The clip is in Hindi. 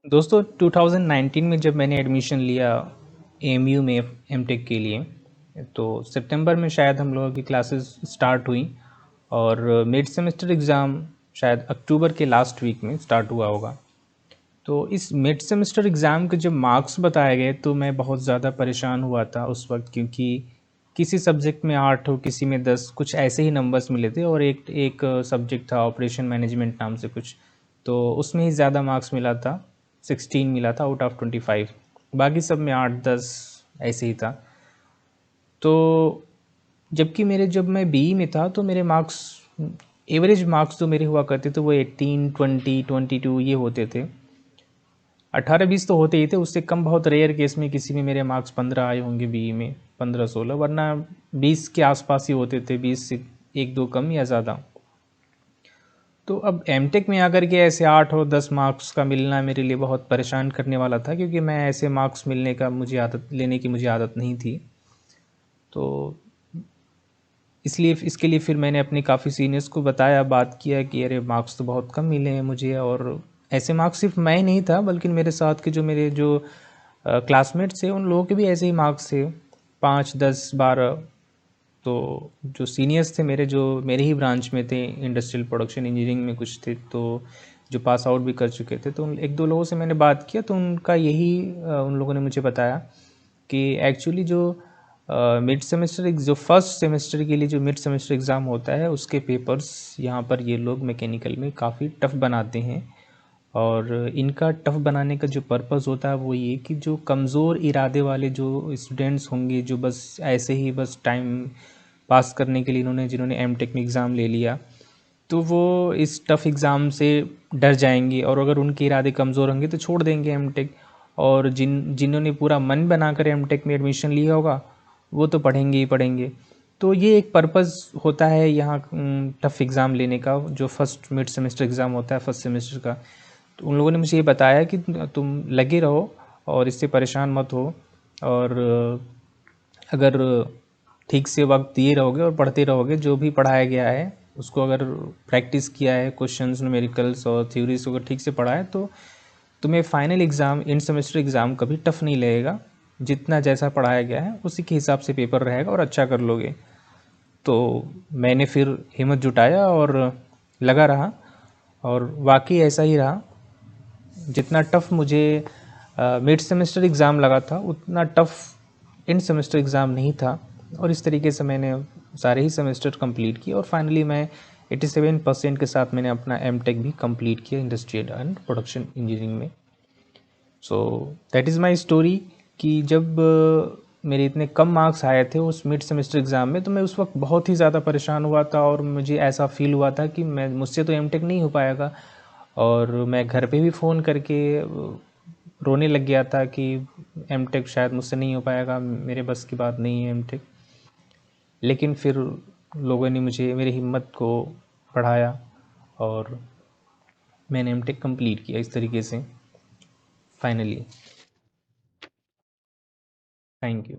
दोस्तों 2019 में जब मैंने एडमिशन लिया एएमयू में एमटेक के लिए, तो सितंबर में शायद हम लोगों की क्लासेस स्टार्ट हुई और मिड सेमेस्टर एग्ज़ाम शायद अक्टूबर के लास्ट वीक में स्टार्ट हुआ होगा। तो इस मिड सेमेस्टर एग्ज़ाम के जब मार्क्स बताए गए तो मैं बहुत ज़्यादा परेशान हुआ था उस वक्त, क्योंकि किसी सब्जेक्ट में 8 हो, किसी में 10, कुछ ऐसे ही नंबर्स मिले थे और एक एक सब्जेक्ट था ऑपरेशन मैनेजमेंट नाम से कुछ, तो उसमें ही ज़्यादा मार्क्स मिला था। 16 मिला था आउट ऑफ 25। बाकी सब में 8-10 ऐसे ही था। तो जबकि मेरे जब मैं बीई में था तो मेरे मार्क्स, एवरेज मार्क्स जो मेरे हुआ करते थे वो 18, 20, 22 ये होते थे। 18-20 तो होते ही थे, उससे कम बहुत रेयर केस में किसी में मेरे मार्क्स 15 आए होंगे बीई में, 15-16, वरना 20 के आसपास ही होते थे, 20 से 1-2 कम या ज़्यादा। तो अब एमटेक में आकर के ऐसे 8 और 10 मार्क्स का मिलना मेरे लिए बहुत परेशान करने वाला था, क्योंकि मैं ऐसे मार्क्स मिलने का लेने की मुझे आदत नहीं थी। तो इसलिए इसके लिए फिर मैंने अपने काफ़ी सीनियर्स को बताया, बात किया कि अरे मार्क्स तो बहुत कम मिले हैं मुझे, और ऐसे मार्क्स सिर्फ मैं ही नहीं था बल्कि मेरे साथ के जो क्लासमेट्स थे उन लोगों के भी ऐसे ही मार्क्स थे, 5, 10, 12। तो जो सीनियर्स थे मेरे, जो मेरे ही ब्रांच में थे, इंडस्ट्रियल प्रोडक्शन इंजीनियरिंग में कुछ थे, तो जो पास आउट भी कर चुके थे, तो उन 1-2 लोगों से मैंने बात किया तो उनका यही उन लोगों ने मुझे बताया कि एक्चुअली जो मिड सेमेस्टर, जो फर्स्ट सेमेस्टर के लिए जो मिड सेमेस्टर एग्ज़ाम होता है उसके पेपर्स यहाँ पर ये लोग मैकेनिकल में काफ़ी टफ़ बनाते हैं। और इनका टफ़ बनाने का जो पर्पस होता है वो ये कि जो कमज़ोर इरादे वाले जो स्टूडेंट्स होंगे, जो बस ऐसे ही बस टाइम पास करने के लिए जिन्होंने एमटेक में एग्ज़ाम ले लिया, तो वो इस टफ़ एग्ज़ाम से डर जाएंगे, और अगर उनके इरादे कमज़ोर होंगे तो छोड़ देंगे एमटेक। और जिन्होंने पूरा मन बनाकर एमटेक में एडमिशन लिया होगा वो तो पढ़ेंगे ही पढ़ेंगे। तो ये एक पर्पज़ होता है यहाँ टफ़ एग्ज़ाम लेने का, जो फर्स्ट मिड सेमेस्टर एग्ज़ाम होता है फर्स्ट सेमेस्टर का। तो उन लोगों ने मुझे ये बताया कि तुम लगे रहो और इससे परेशान मत हो, और अगर ठीक से वक्त दिए रहोगे और पढ़ते रहोगे, जो भी पढ़ाया गया है उसको अगर प्रैक्टिस किया है, क्वेश्चंस, न्यूमेरिकल्स और थ्योरीज को अगर ठीक से पढ़ा है, तो तुम्हें final exam, end semester exam कभी टफ़ नहीं लगेगा। जितना जैसा पढ़ाया गया है उसी के हिसाब से पेपर रहेगा और अच्छा कर लोगे। तो मैंने फिर हिम्मत जुटाया और लगा रहा, और वाकई ऐसा ही रहा। जितना टफ़ मुझे मिड सेमेस्टर एग्ज़ाम लगा था उतना टफ़ एंड सेमेस्टर एग्ज़ाम नहीं था, और इस तरीके से मैंने सारे ही सेमेस्टर कंप्लीट किए और फाइनली मैं 87% के साथ मैंने अपना एमटेक भी कंप्लीट किया इंडस्ट्रियल एंड प्रोडक्शन इंजीनियरिंग में। So that is my story कि जब मेरे इतने कम मार्क्स आए थे उस मिड सेमेस्टर एग्ज़ाम में, तो मैं उस वक्त बहुत ही ज़्यादा परेशान हुआ था और मुझे ऐसा फील हुआ था कि मुझसे तो एमटेक नहीं हो पाएगा। और मैं घर पे भी फ़ोन करके रोने लग गया था कि एमटेक शायद मुझसे नहीं हो पाएगा, मेरे बस की बात नहीं है एमटेक। लेकिन फिर लोगों ने मुझे, मेरी हिम्मत को बढ़ाया और मैंने एमटेक कंप्लीट किया इस तरीके से फाइनली। Thank you.